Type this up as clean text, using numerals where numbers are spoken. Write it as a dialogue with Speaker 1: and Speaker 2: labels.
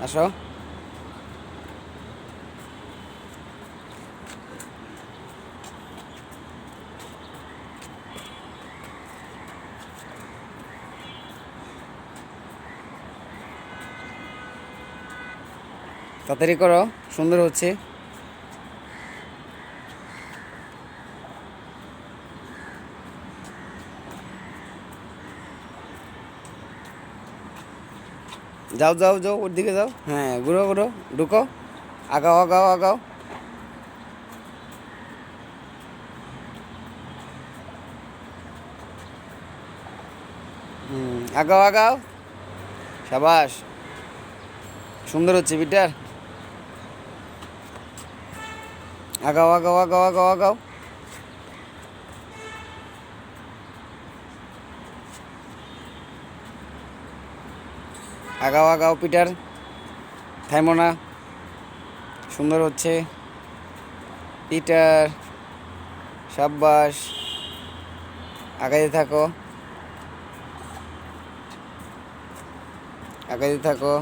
Speaker 1: আসো। তাড়াতাড়ি করো, সুন্দর হচ্ছে। যাও যাও যাও, ওর দিকে যাও। হ্যাঁ, ঘুরো ঘুরো, ঢুকো, আগাও আগাও আগাও। আগাও আগাও, সাবাস, সুন্দর হচ্ছে পিটার। আগাও আগাও আগাও আগাও আগাও। আগাও আগাও পিটার, থামো না, সুন্দর হচ্ছে পিটার, সাব্বাস, আগাইতে থাকো, আগাইতে থাকো।